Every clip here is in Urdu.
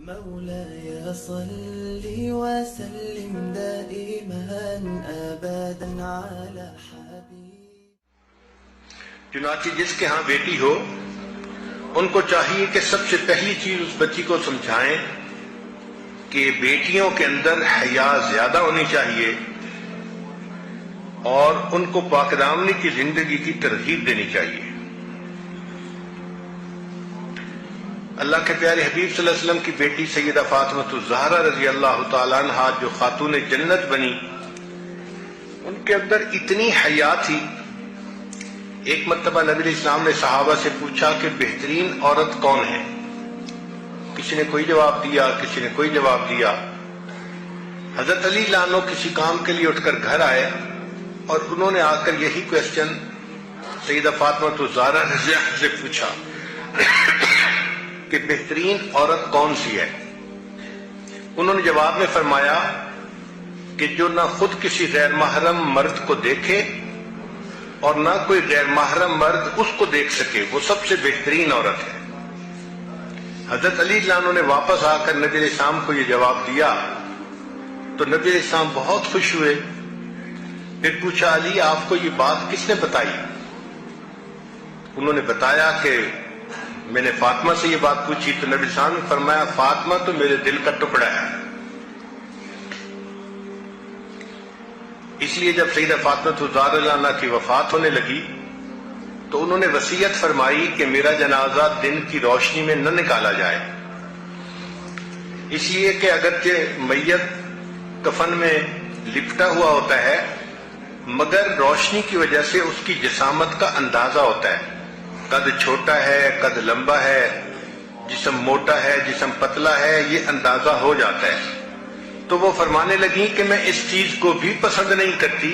مولاي صل وسلم دائما ابدا على حبيب. چنانچہ جس کے ہاں بیٹی ہو ان کو چاہیے کہ سب سے پہلی چیز اس بچی کو سمجھائیں کہ بیٹیوں کے اندر حیا زیادہ ہونی چاہیے اور ان کو پاک دامنی کی زندگی کی ترغیب دینی چاہیے. اللہ کے پیارے حبیب صلی اللہ علیہ وسلم کی بیٹی سیدہ فاطمہ الزہرا رضی اللہ تعالیٰ عنہا جو خاتون جنت بنی، ان کے اندر اتنی حیا تھی. ایک مرتبہ نبی علیہ السلام نے صحابہ سے پوچھا کہ بہترین عورت کون ہے؟ کسی نے کوئی جواب دیا، کسی نے کوئی جواب دیا. حضرت علی لانو کسی کام کے لیے اٹھ کر گھر آئے اور انہوں نے آ کر یہی کوسچن سیدہ فاطمہ الزہرا رضی اللہ عنہا سے پوچھا کہ بہترین عورت کون سی ہے؟ انہوں نے جواب میں فرمایا کہ جو نہ خود کسی غیر محرم مرد کو دیکھے اور نہ کوئی غیر محرم مرد اس کو دیکھ سکے، وہ سب سے بہترین عورت ہے. حضرت علی عنہ نے واپس آ کر نبی علیہ السلام کو یہ جواب دیا تو نبی علیہ السلام بہت خوش ہوئے. پھر پوچھا علی آپ کو یہ بات کس نے بتائی؟ انہوں نے بتایا کہ میں نے فاطمہ سے یہ بات پوچھی. تو نبی السلام نے فرمایا فاطمہ تو میرے دل کا ٹکڑا ہے. اس لیے جب سیدہ فاطمہ الزہرا عنہا کی وفات ہونے لگی تو انہوں نے وصیت فرمائی کہ میرا جنازہ دن کی روشنی میں نہ نکالا جائے، اس لیے کہ اگرچہ میت کفن میں لپٹا ہوا ہوتا ہے مگر روشنی کی وجہ سے اس کی جسامت کا اندازہ ہوتا ہے. قد چھوٹا ہے، قد لمبا ہے، جسم موٹا ہے، جسم پتلا ہے، یہ اندازہ ہو جاتا ہے. تو وہ فرمانے لگیں کہ میں اس چیز کو بھی پسند نہیں کرتی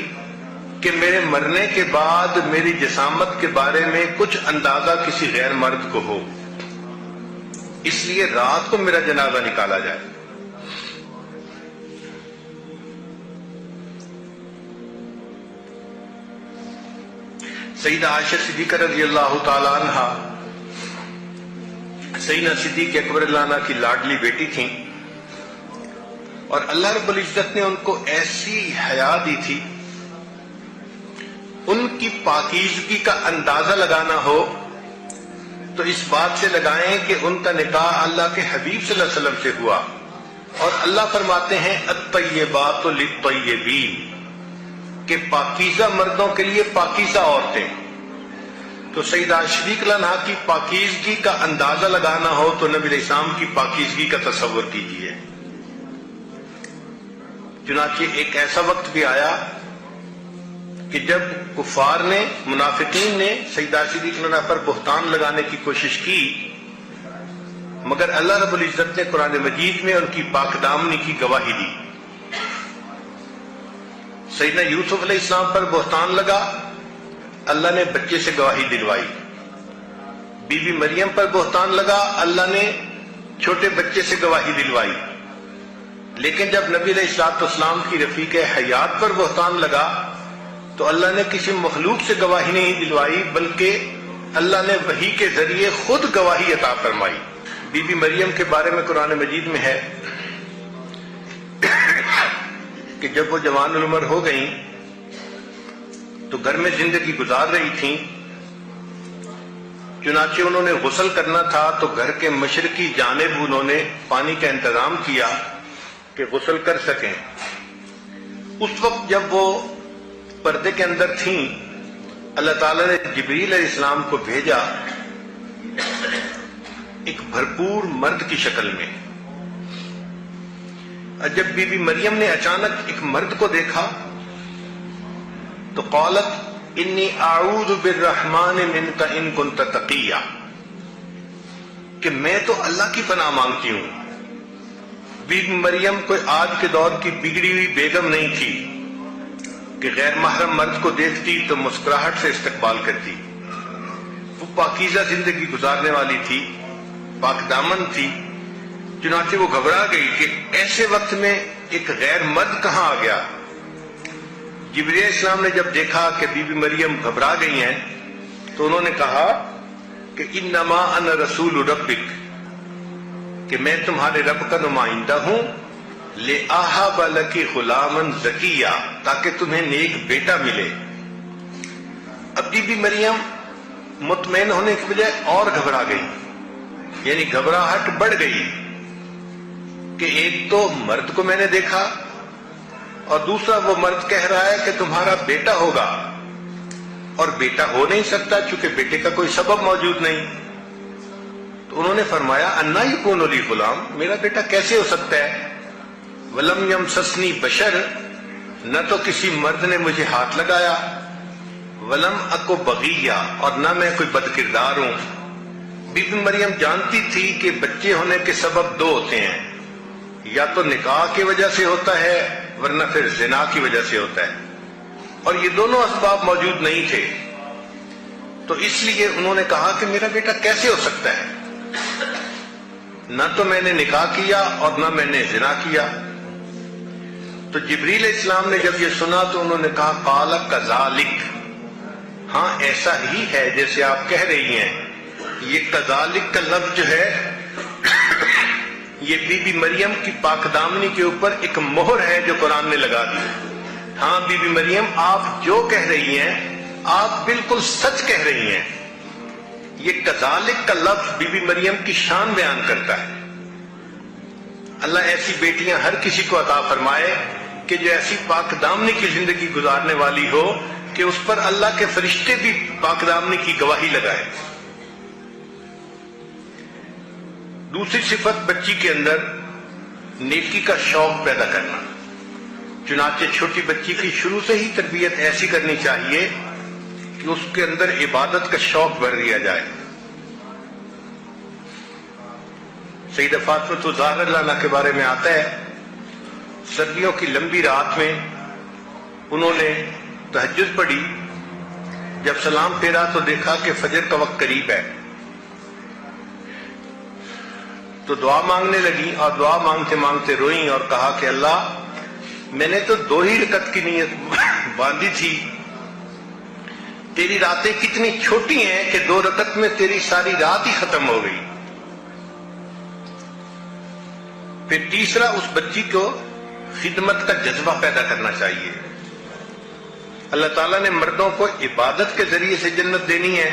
کہ میرے مرنے کے بعد میری جسامت کے بارے میں کچھ اندازہ کسی غیر مرد کو ہو، اس لیے رات کو میرا جنازہ نکالا جائے. سیدہ عائشہ صدیقہ رضی اللہ تعالی عنہا سیدنا صدیق اکبر اللہ عنہ کی لاڈلی بیٹی تھیں اور اللہ رب العزت نے ان کو ایسی حیا دی تھی، ان کی پاکیزگی کا اندازہ لگانا ہو تو اس بات سے لگائیں کہ ان کا نکاح اللہ کے حبیب صلی اللہ علیہ وسلم سے ہوا. اور اللہ فرماتے ہیں الطیبات للطیبین کہ پاکیزہ مردوں کے لیے پاکیزہ عورتیں. تو سیدہ صدیقہ عنہا کی پاکیزگی کا اندازہ لگانا ہو تو نبی علیہ السلام کی پاکیزگی کا تصور کیجیے. چنانچہ ایک ایسا وقت بھی آیا کہ جب کفار نے، منافقین نے سیدہ صدیقہ عنہا پر بہتان لگانے کی کوشش کی مگر اللہ رب العزت نے قرآن مجید میں ان کی پاک دامنی کی گواہی دی. سیدنا یوسف علیہ السلام پر بہتان لگا، اللہ نے بچے سے گواہی دلوائی. بی بی مریم پر بہتان لگا، اللہ نے چھوٹے بچے سے گواہی دلوائی. لیکن جب نبی علیہ الصلوۃ والسلام کی رفیق حیات پر بہتان لگا تو اللہ نے کسی مخلوق سے گواہی نہیں دلوائی بلکہ اللہ نے وحی کے ذریعے خود گواہی عطا فرمائی. بی بی مریم کے بارے میں قرآن مجید میں ہے کہ جب وہ جوان العمر ہو گئیں تو گھر میں زندگی گزار رہی تھیں. چنانچہ انہوں نے غسل کرنا تھا تو گھر کے مشرقی جانب انہوں نے پانی کا انتظام کیا کہ غسل کر سکیں. اس وقت جب وہ پردے کے اندر تھیں اللہ تعالیٰ نے جبریل علیہ السلام کو بھیجا ایک بھرپور مرد کی شکل میں. جب بی بی مریم نے اچانک ایک مرد کو دیکھا تو قالت انی اعوذ بالرحمن منک ان کنت تقیا، کہ میں تو اللہ کی پناہ مانگتی ہوں. بی بی مریم کوئی آج کے دور کی بگڑی ہوئی بیگم نہیں تھی کہ غیر محرم مرد کو دیکھتی تو مسکراہٹ سے استقبال کرتی. وہ پاکیزہ زندگی گزارنے والی تھی، پاک دامن تھی. چنانچہ وہ گھبرا گئی کہ ایسے وقت میں ایک غیر مرد کہاں آ گیا. جبریل علیہ السلام نے جب دیکھا کہ بی بی مریم گھبرا گئی ہیں تو انہوں نے کہا کہ انما انا رسول ربک، کہ میں تمہارے رب کا نمائندہ ہوں، لِأَهَبَ لَكِ غُلَامًا زَكِيًّا، تاکہ تمہیں نیک بیٹا ملے۔ اب بی بی مریم مطمئن ہونے کی بجائے اور گھبرا گئی، یعنی گھبراہٹ بڑھ گئی کہ ایک تو مرد کو میں نے دیکھا اور دوسرا وہ مرد کہہ رہا ہے کہ تمہارا بیٹا ہوگا، اور بیٹا ہو نہیں سکتا چونکہ بیٹے کا کوئی سبب موجود نہیں۔ تو انہوں نے فرمایا انا یکون لی غلام، میرا بیٹا کیسے ہو سکتا ہے؟ ولم یمسسنی بشر، نہ تو کسی مرد نے مجھے ہاتھ لگایا، ولم اکو بغیہ، اور نہ میں کوئی بد کردار ہوں۔ بی بی مریم جانتی تھی کہ بچے ہونے کے سبب دو ہوتے ہیں، یا تو نکاح کی وجہ سے ہوتا ہے ورنہ پھر زنا کی وجہ سے ہوتا ہے، اور یہ دونوں اسباب موجود نہیں تھے۔ تو اس لیے انہوں نے کہا کہ میرا بیٹا کیسے ہو سکتا ہے؟ نہ تو میں نے نکاح کیا اور نہ میں نے زنا کیا۔ تو جبریل علیہ السلام نے جب یہ سنا تو انہوں نے کہا قال کذالک، ہاں ایسا ہی ہے جیسے آپ کہہ رہی ہیں۔ یہ کذالک کا لفظ جو ہے یہ بی بی مریم کی پاک دامنی کے اوپر ایک مہر ہے جو قرآن نے لگا دی۔ ہاں بی بی مریم، آپ جو کہہ رہی ہیں آپ بالکل سچ کہہ رہی ہیں۔ یہ کذالک کا لفظ بی بی مریم کی شان بیان کرتا ہے۔ اللہ ایسی بیٹیاں ہر کسی کو عطا فرمائے کہ جو ایسی پاک دامنی کی زندگی گزارنے والی ہو کہ اس پر اللہ کے فرشتے بھی پاک دامنی کی گواہی لگائے۔ دوسری صفت بچی کے اندر نیکی کا شوق پیدا کرنا، چنانچہ چھوٹی بچی کی شروع سے ہی تربیت ایسی کرنی چاہیے کہ اس کے اندر عبادت کا شوق بھر دیا جائے۔ سیدہ فاطمہ الزہرا رضی اللہ عنہا کے بارے میں آتا ہے، سردیوں کی لمبی رات میں انہوں نے تہجد پڑھی، جب سلام پھیرا تو دیکھا کہ فجر کا وقت قریب ہے، تو دعا مانگنے لگی اور دعا مانگتے مانگتے روئیں اور کہا کہ اللہ میں نے تو 2 ہی رکعت کی نیت باندھی تھی، تیری راتیں کتنی چھوٹی ہیں کہ 2 رکعت میں تیری ساری رات ہی ختم ہو گئی۔ پھر تیسرا، اس بچی کو خدمت کا جذبہ پیدا کرنا چاہیے۔ اللہ تعالیٰ نے مردوں کو عبادت کے ذریعے سے جنت دینی ہے،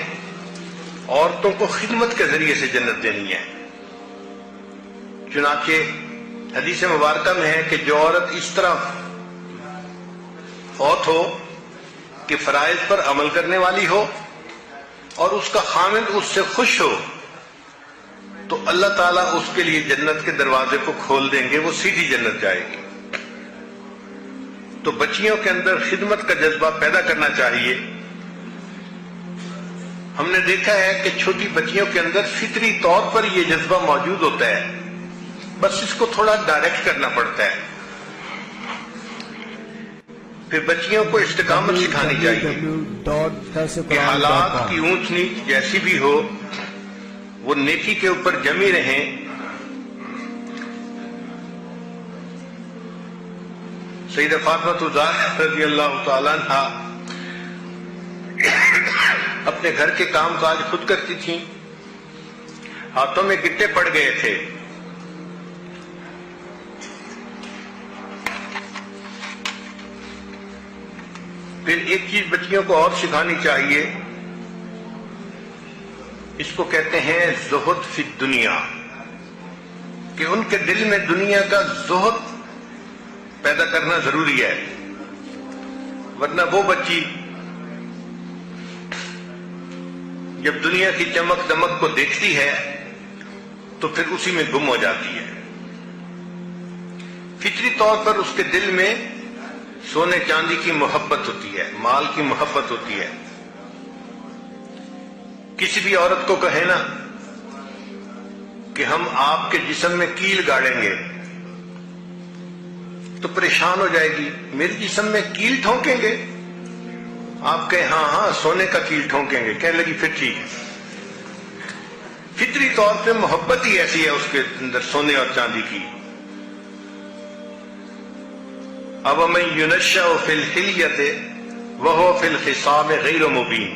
عورتوں کو خدمت کے ذریعے سے جنت دینی ہے۔ چنانچہ حدیث مبارکہ میں ہے کہ جو عورت اس طرح فوت ہو کہ فرائض پر عمل کرنے والی ہو اور اس کا خامد اس سے خوش ہو تو اللہ تعالیٰ اس کے لیے جنت کے دروازے کو کھول دیں گے، وہ سیدھی جنت جائے گی۔ تو بچیوں کے اندر خدمت کا جذبہ پیدا کرنا چاہیے۔ ہم نے دیکھا ہے کہ چھوٹی بچیوں کے اندر فطری طور پر یہ جذبہ موجود ہوتا ہے، بس اس کو تھوڑا ڈائریکٹ کرنا پڑتا ہے۔ پھر بچیوں کو استقامت سکھانی چاہیے کہ حالات کی اونچ نیچ جیسی بھی ہو وہ نیکی کے اوپر جمی رہیں۔ سیدہ فاطمہ الزہرا رضی اللہ تعالیٰ عنہا اپنے گھر کے کام کاج خود کرتی تھیں، ہاتھوں میں گٹے پڑ گئے تھے، پھر ایک چیز بچیوں کو اور سکھانی چاہیے، اس کو کہتے ہیں زہد فی الدنیا، کہ ان کے دل میں دنیا کا زہد پیدا کرنا ضروری ہے، ورنہ وہ بچی جب دنیا کی چمک دمک کو دیکھتی ہے تو پھر اسی میں گم ہو جاتی ہے۔ فطری طور پر اس کے دل میں سونے چاندی کی محبت ہوتی ہے، مال کی محبت ہوتی ہے۔ کسی بھی عورت کو کہے نا کہ ہم آپ کے جسم میں کیل گاڑیں گے تو پریشان ہو جائے گی، میرے جسم میں کیل ٹھونکیں گے؟ آپ کہیں ہاں ہاں سونے کا کیل ٹھونکیں گے، کہنے لگی پھر ٹھیک ہے۔ فطری طور پہ محبت ہی ایسی ہے اس کے اندر سونے اور چاندی کی۔ أَوَمَن يُنَشَّأُ فِي الْحِلْيَةِ وَهُوَ فِي الْخِصَامِ غَيْرُ مُبِينٍ۔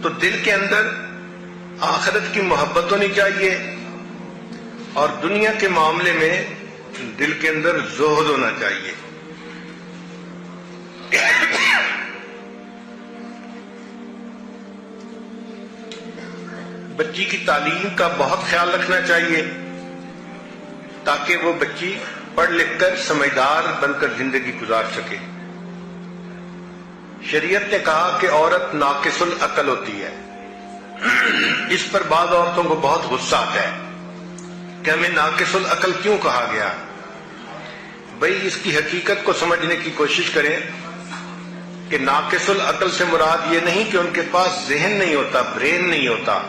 تو دل کے اندر آخرت کی محبت ہونی چاہیے اور دنیا کے معاملے میں دل کے اندر زہد ہونا چاہیے. بچی کی تعلیم کا بہت خیال رکھنا چاہیے تاکہ وہ بچی پڑھ لکھ کر سمجھدار بن کر زندگی گزار سکے. شریعت نے کہا کہ عورت ناقص العقل ہوتی ہے. اس پر بعض عورتوں کو بہت غصہ آتا ہے کہ ہمیں ناقص العقل کیوں کہا گیا. بھئی اس کی حقیقت کو سمجھنے کی کوشش کریں کہ ناقص العقل سے مراد یہ نہیں کہ ان کے پاس ذہن نہیں ہوتا، برین نہیں ہوتا.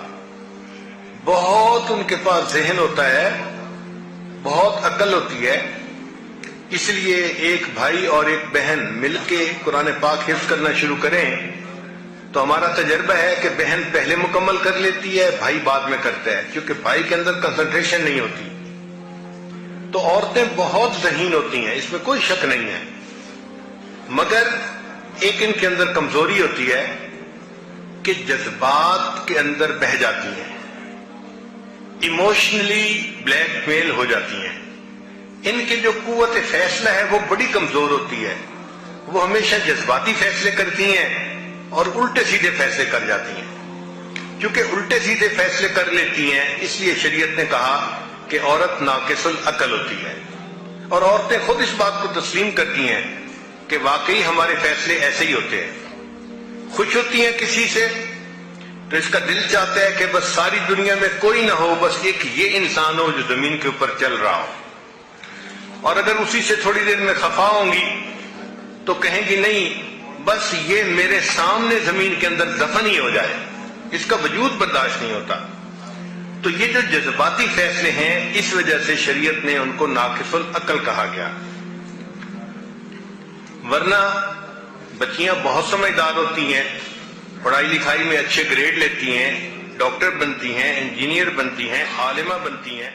بہت ان کے پاس ذہن ہوتا ہے، بہت عقل ہوتی ہے. اس لیے ایک بھائی اور ایک بہن مل کے قرآن پاک حفظ کرنا شروع کریں تو ہمارا تجربہ ہے کہ بہن پہلے مکمل کر لیتی ہے، بھائی بعد میں کرتا ہے، کیونکہ بھائی کے اندر کنسنٹریشن نہیں ہوتی. تو عورتیں بہت ذہین ہوتی ہیں، اس میں کوئی شک نہیں ہے، مگر ایک ان کے اندر کمزوری ہوتی ہے کہ جذبات کے اندر بہہ جاتی ہیں، ایموشنلی بلیک میل ہو جاتی ہیں. ان کی جو قوت فیصلہ ہے وہ بڑی کمزور ہوتی ہے. وہ ہمیشہ جذباتی فیصلے کرتی ہیں اور الٹے سیدھے فیصلے کر جاتی ہیں. کیونکہ الٹے سیدھے فیصلے کر لیتی ہیں اس لیے شریعت نے کہا کہ عورت ناقص العقل ہوتی ہے. اور عورتیں خود اس بات کو تسلیم کرتی ہیں کہ واقعی ہمارے فیصلے ایسے ہی ہوتے ہیں. خوش ہوتی ہیں کسی سے تو اس کا دل چاہتا ہے کہ بس ساری دنیا میں کوئی نہ ہو، بس ایک یہ انسان ہو جو زمین کے اوپر چل رہا ہو. اور اگر اسی سے تھوڑی دیر میں خفا ہوں گی تو کہیں گی نہیں، بس یہ میرے سامنے زمین کے اندر دفن ہی ہو جائے، اس کا وجود برداشت نہیں ہوتا. تو یہ جو جذباتی فیصلے ہیں اس وجہ سے شریعت نے ان کو ناقص العقل کہا گیا. ورنہ بچیاں بہت سمجھدار ہوتی ہیں، پڑھائی لکھائی میں اچھے گریڈ لیتی ہیں، ڈاکٹر بنتی ہیں، انجینئر بنتی ہیں، عالمہ بنتی ہیں.